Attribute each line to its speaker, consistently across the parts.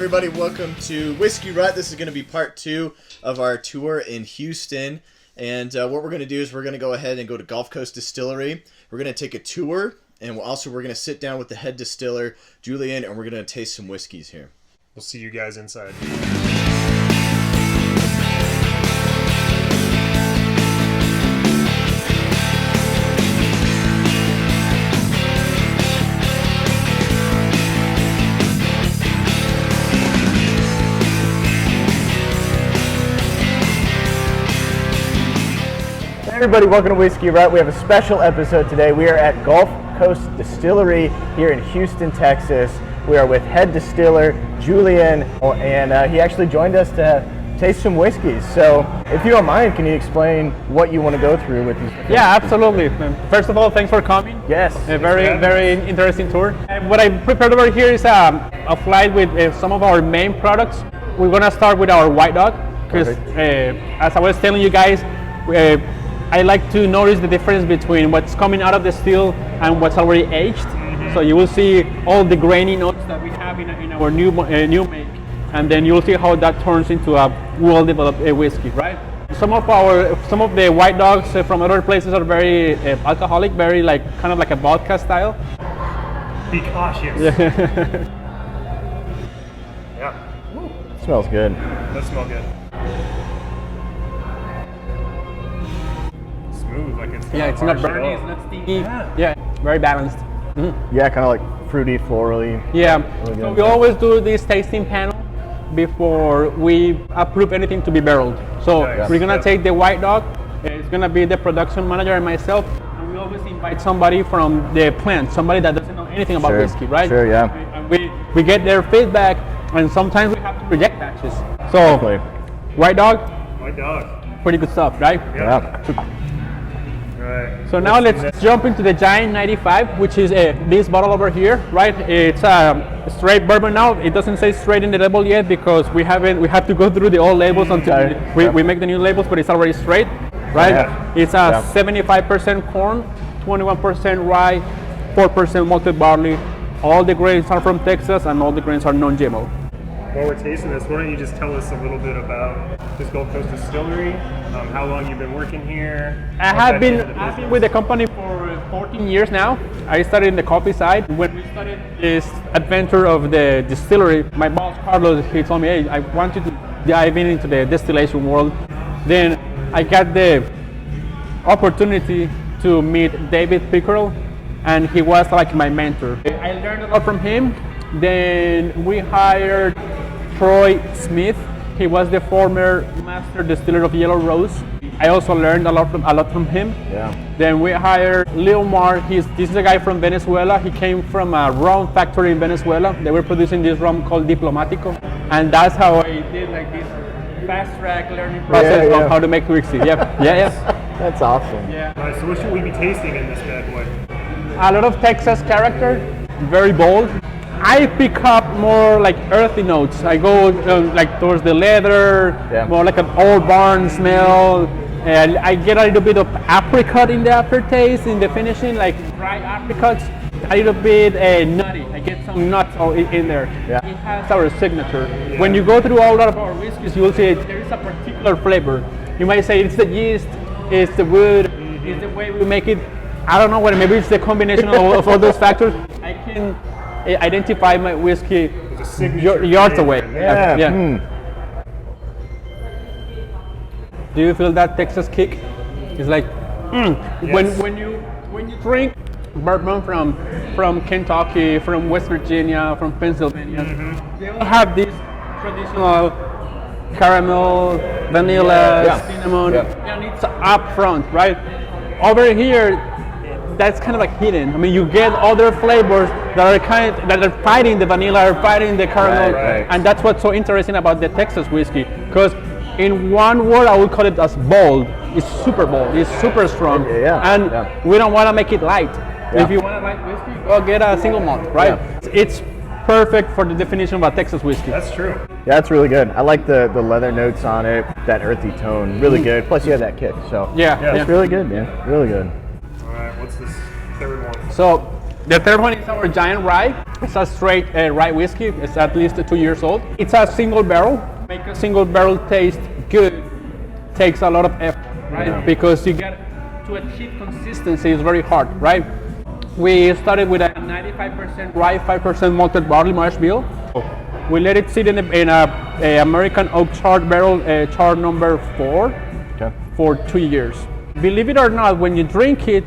Speaker 1: everybody, welcome to Whiskey-Rut. This is going to be part 2 of our tour in Houston. And what we're going to do is we're going to go ahead and go to Gulf Coast Distillery. We're going to take a tour, and we're going to sit down with the head distiller, Julian, and we're going to taste some whiskeys here.
Speaker 2: We'll see you guys inside.
Speaker 3: Hey everybody, welcome to Whiskey-Rut. We have a special episode today. We are at Gulf Coast Distillery here in Houston, Texas. We are with head distiller Julian, and he actually joined us to taste some whiskeys. So if you don't mind, can you explain what you want to go through with these?
Speaker 4: Yeah, absolutely. First of all, thanks for coming.
Speaker 3: Yes.
Speaker 4: A very interesting tour. What I prepared over here is a flight with some of our main products. We're going to start with our White Dog because as I was telling you guys, I like to notice the difference between what's coming out of the still and what's already aged. Mm-hmm. So you will see all the grainy notes that we have in our new make, and then you'll see how that turns into a well-developed whiskey, right? Some of the White Dogs from other places are very alcoholic, very kind of like a vodka style.
Speaker 2: Be cautious. Yeah.
Speaker 3: Ooh, smells good.
Speaker 2: Does smell good. Smooth, like
Speaker 4: It's not burny, it's not stinky. Yeah, very balanced. Mm-hmm.
Speaker 3: Yeah, kind of like fruity, florally.
Speaker 4: Yeah,
Speaker 3: really
Speaker 4: so we always do this tasting panel before we approve anything to be barreled. So we're gonna take the White Dog. It's gonna be the production manager and myself, and we always invite somebody from the plant, somebody that doesn't know anything about whiskey, right?
Speaker 3: Sure, yeah.
Speaker 4: And we get their feedback, and sometimes we have to reject batches. So White Dog.
Speaker 2: White Dog.
Speaker 4: Pretty good stuff, right?
Speaker 3: Yeah.
Speaker 2: Right.
Speaker 4: So now let's jump into the Giant 95, which is this bottle over here, right? It's straight bourbon now. It doesn't say straight in the label yet because we have to go through the old labels until we make the new labels, but it's already straight, right?
Speaker 3: Yeah.
Speaker 4: It's 75% corn, 21% rye, 4% malted barley. All the grains are from Texas, and all the grains are non-GMO.
Speaker 2: While we're tasting this, why don't you just tell us a little bit about this Gulf Coast Distillery, how long you've been working here?
Speaker 4: I've been with the company for 14 years now. I started in the coffee side. When we started this adventure of the distillery, my boss Carlos, he told me, hey, I want you to dive into the distillation world. Then I got the opportunity to meet David Pickerel, and he was like my mentor. I learned a lot from him. Then we hired Troy Smith. He was the former master distiller of Yellow Rose. I also learned a lot from him.
Speaker 3: Yeah.
Speaker 4: Then we hired Leo Mar. This is a guy from Venezuela. He came from a rum factory in Venezuela. They were producing this rum called Diplomatico, and that's how I did this fast track learning process of how to make whiskey. Yeah.
Speaker 3: That's awesome.
Speaker 4: Yeah.
Speaker 2: All right, so what should we be tasting in this bad boy?
Speaker 4: A lot of Texas character, very bold. I pick up more like earthy notes. I go like towards the leather, more like an old barn smell. And I get a little bit of apricot in the aftertaste, in the finishing, like dry apricots. A little bit nutty. I get some nuts in there.
Speaker 3: Yeah.
Speaker 4: It has our signature. Yeah. When you go through all of our whiskeys, you will see there is a particular flavor. You might say it's the yeast, it's the wood, it's the way we make it. I don't know what. Maybe it's the combination of all those factors. I can identify my whiskey yards away.
Speaker 3: Yeah.
Speaker 4: Do you feel that Texas kick? It's like when you drink bourbon from Kentucky, from West Virginia, from Pennsylvania, they all have this traditional caramel, vanilla, cinnamon, and it's up front, right? Over here, that's kind of like hidden. I mean, you get other flavors that are fighting the vanilla, or fighting the caramel, and that's what's so interesting about the Texas whiskey. Because in one word, I would call it as bold. It's super bold. It's super strong, and we don't want to make it light. If you want a light whiskey, go get a single malt, right? It's perfect for the definition of a Texas whiskey.
Speaker 2: That's true.
Speaker 3: Yeah, that's really good. I like the leather notes on it, that earthy tone, really good. Plus you have that kick, so it's really good, man. Really good.
Speaker 2: All right, what's this third one?
Speaker 4: So The third one is our giant rye. It's a straight rye whiskey. It's at least 2 years old. It's a single barrel. Make a single barrel taste good takes a lot of effort, right? Yeah. Because you get to achieve consistency is very hard, right? We started with a 95% rye, 5% malted barley mash bill. We let it sit in a American oak charred barrel, char number 4, for 2 years. Believe it or not, when you drink it,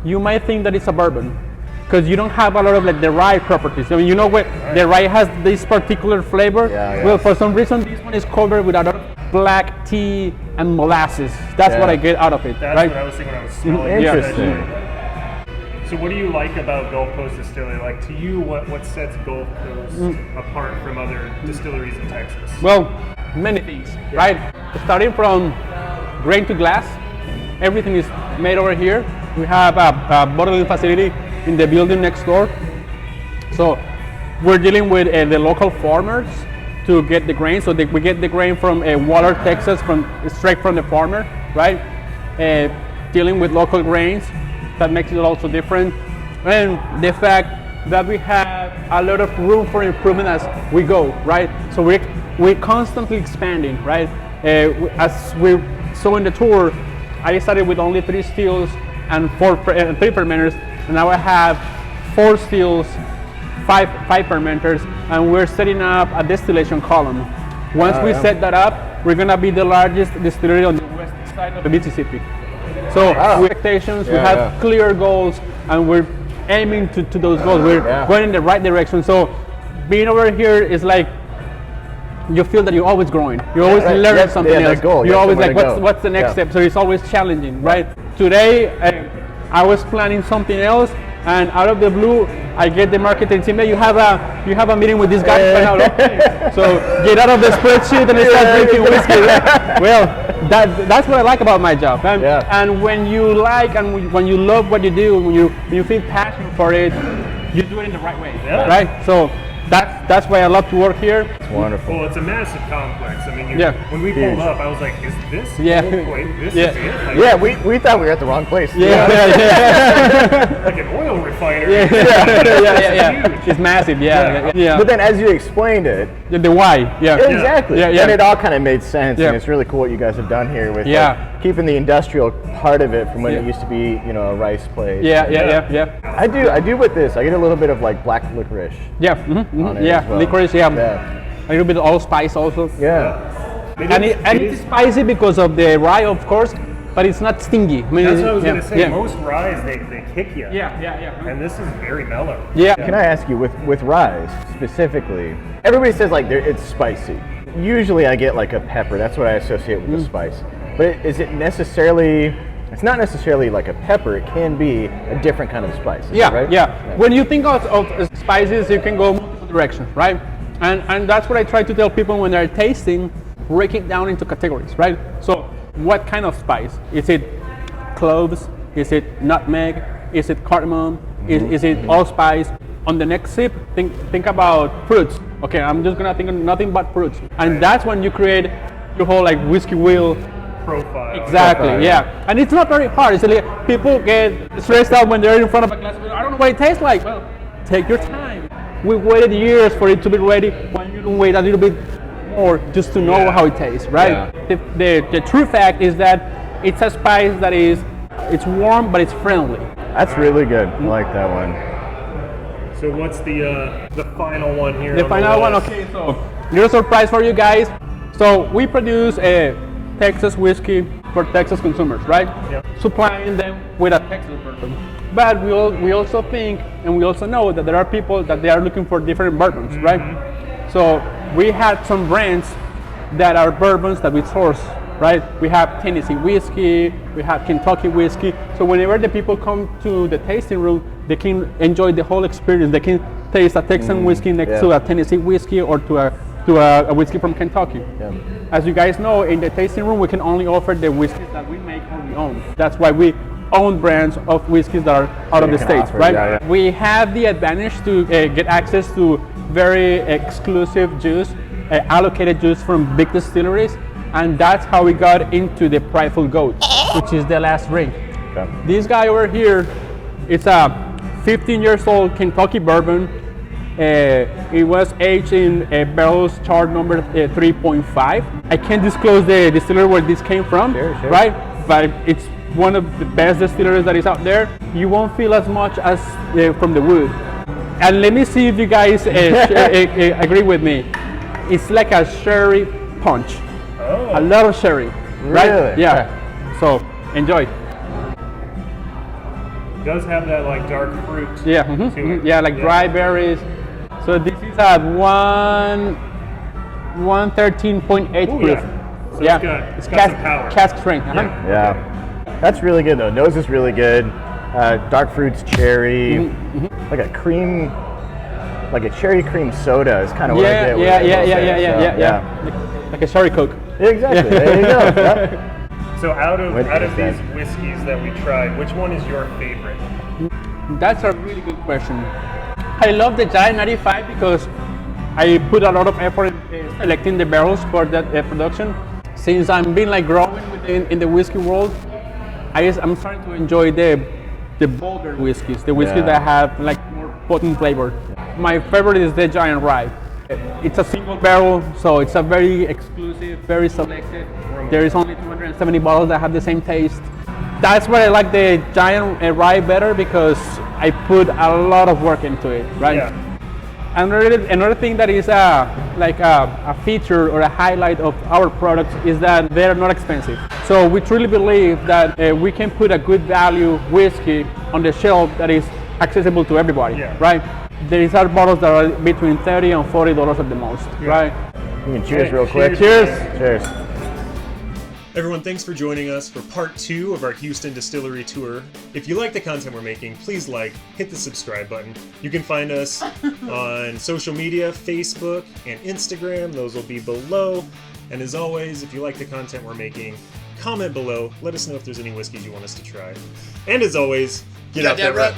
Speaker 4: you might think that it's a bourbon, because you don't have a lot of like the rye properties. I mean, you know what the rye has this particular flavor. Well, for some reason, this one is covered with a lot of black tea and molasses. That's what I get out of it.
Speaker 2: That's
Speaker 4: right?
Speaker 2: what I was thinking when I was smelling.
Speaker 3: Interesting.
Speaker 2: So what do you like about Gulf Coast Distillery? Like to you, what sets Gulf Coast apart from other distilleries in Texas?
Speaker 4: Well, many things, right? Starting from grain to glass, everything is made over here. We have a bottling facility in the building next door. So we're dealing with the local farmers to get the grain. So we get the grain from Waller, Texas, straight from the farmer, right? Dealing with local grains. That makes it also different, and the fact that we have a lot of room for improvement as we go, right? So we're constantly expanding, right? As we saw in the tour, I started with only 3 stills and 3 fermenters, and now I have 4 stills, 5 fermenters, and we're setting up a distillation column. Once we set that up, we're gonna be the largest distillery on the west side of the Mississippi. So expectations, we have clear goals, and we're aiming to those goals. We're going in the right direction. So being over here is like you feel that you're always growing. You're always learning something else. You're always like, what's the next step? So it's always challenging, right? Today, I was planning something else, and out of the blue, I get the marketing team. You have a meeting with this guy. So get out of the spreadsheet and start drinking whiskey. Well, that's what I like about my job. And when you like and when you love what you do, when you feel passion for it, you do it in the right way, right? So that's why I love to work here.
Speaker 3: It's wonderful.
Speaker 2: Well, it's a massive complex. I mean, when we pulled up, I was like, "Is this the whole place? This is it?" Like,
Speaker 3: we thought we were at the wrong place.
Speaker 2: like an oil refinery.
Speaker 4: It's massive.
Speaker 3: But then, as you explained it,
Speaker 4: the why,
Speaker 3: exactly, and it all kind of made sense. And it's really cool what you guys have done here with like, keeping the industrial part of it from when it used to be, a rice place. I do with this. I get a little bit of like black licorice.
Speaker 4: Licorice. A little bit of allspice also. And it's spicy because of the rye, of course, but it's not stingy. I mean,
Speaker 2: that's what I was going to say. Most ryes, they kick you. And this is very mellow.
Speaker 3: Can I ask you, with ryes specifically, everybody says like it's spicy. Usually I get like a pepper. That's what I associate with the spice. But is it necessarily... It's not necessarily like a pepper. It can be a different kind of spice. Right?
Speaker 4: When you think of spices, you can go multiple directions, right? And that's what I try to tell people when they're tasting, break it down into categories, right? So what kind of spice? Is it cloves? Is it nutmeg? Is it cardamom? Is it allspice? On the next sip, think about fruits. Okay, I'm just gonna think of nothing but fruits. And that's when you create your whole like whiskey wheel
Speaker 2: profile.
Speaker 4: Exactly, and it's not very hard. It's like people get stressed out when they're in front of a glass of, I don't know what it tastes like. Well, take your time. We waited years for it to be ready. Why you don't wait a little bit more just to know how it tastes, right? The true fact is that it's a spice that it's warm, but it's friendly.
Speaker 3: That's really good. I like that one.
Speaker 2: So what's the final one here?
Speaker 4: The final one, okay. So here's a surprise for you guys. So we produce a Texas whiskey for Texas consumers, right? Supplying them with a Texas bourbon. But we also think, and we also know that there are people that they are looking for different bourbons, right? So we had some brands that are bourbons that we source, right? We have Tennessee whiskey, we have Kentucky whiskey. So whenever the people come to the tasting room, they can enjoy the whole experience. They can taste a Texan whiskey next to a Tennessee whiskey or to a whiskey from Kentucky. As you guys know, in the tasting room, we can only offer the whiskeys that we make or we own. That's why we own brands of whiskeys that are out of the States, right? We have the advantage to get access to very exclusive juice, allocated juice from big distilleries, and that's how we got into the Prideful Goat, which is the last drink. This guy over here, it's a 15 years old Kentucky bourbon. It was aged in barrels chart number 3.5. I can't disclose the distillery where this came from,
Speaker 3: Sure.
Speaker 4: right? But it's one of the best distilleries that is out there. You won't feel as much as from the wood. And let me see if you guys agree with me. It's like a sherry punch.
Speaker 2: Oh.
Speaker 4: A lot of sherry, right?
Speaker 3: Really?
Speaker 4: Yeah. So enjoy.
Speaker 2: It does have that like dark fruit.
Speaker 4: Yeah.
Speaker 2: to it.
Speaker 4: Yeah, like dry berries. So this is at 113.8
Speaker 2: Ooh,
Speaker 4: proof.
Speaker 2: yeah. So it's got some power.
Speaker 4: Cask strength.
Speaker 3: Yeah. That's really good though. Nose is really good. Dark fruits, cherry, like a cream, like a cherry cream soda is kind of what I get.
Speaker 4: Yeah. Like a sherry Coke.
Speaker 3: Exactly. There you go. Yep.
Speaker 2: So out of
Speaker 3: What is
Speaker 2: these
Speaker 3: that?
Speaker 2: whiskeys that we tried, which one is your favorite?
Speaker 4: That's a really good question. I love the Giant 95 because I put a lot of effort in selecting the barrels for that production. Since I'm been like growing in the whiskey world, I'm starting to enjoy the bolder whiskeys, the whiskeys that have like more potent flavor. My favorite is the Giant Rye. It's a single barrel, so it's a very exclusive, very selected. There is only 270 bottles that have the same taste. That's why I like the Giant Rye better because I put a lot of work into it, right?
Speaker 2: Yeah.
Speaker 4: Another thing that is a feature or a highlight of our products is that they're not expensive. So we truly believe that we can put a good value whiskey on the shelf that is accessible to everybody, right? There is our bottles that are between $30 and $40 at the most, right?
Speaker 3: You can cheers real quick.
Speaker 4: Cheers.
Speaker 3: Cheers.
Speaker 2: Everyone, thanks for joining us for part 2 of our Houston Distillery tour. If you like the content we're making, please hit the subscribe button. You can find us on social media, Facebook and Instagram. Those will be below. And as always, if you like the content we're making, comment below. Let us know if there's any whiskeys you want us to try. And as always, get out that rut.